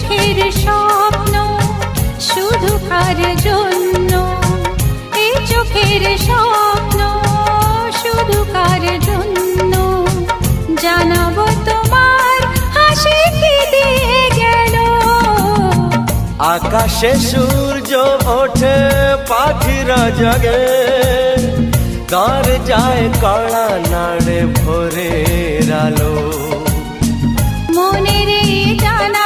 চোখের স্বপ্ন শুধু কার জন্য, এই চোখের স্বপ্ন শুধু কার জন্য, জানাবো তোমার হাসি কি দিয়ে গেল। আকাশে সূর্য ওঠে পাখিরা জাগে, তার যায় কড়া নাড়ে ভোরের আলো। মনের এই জানা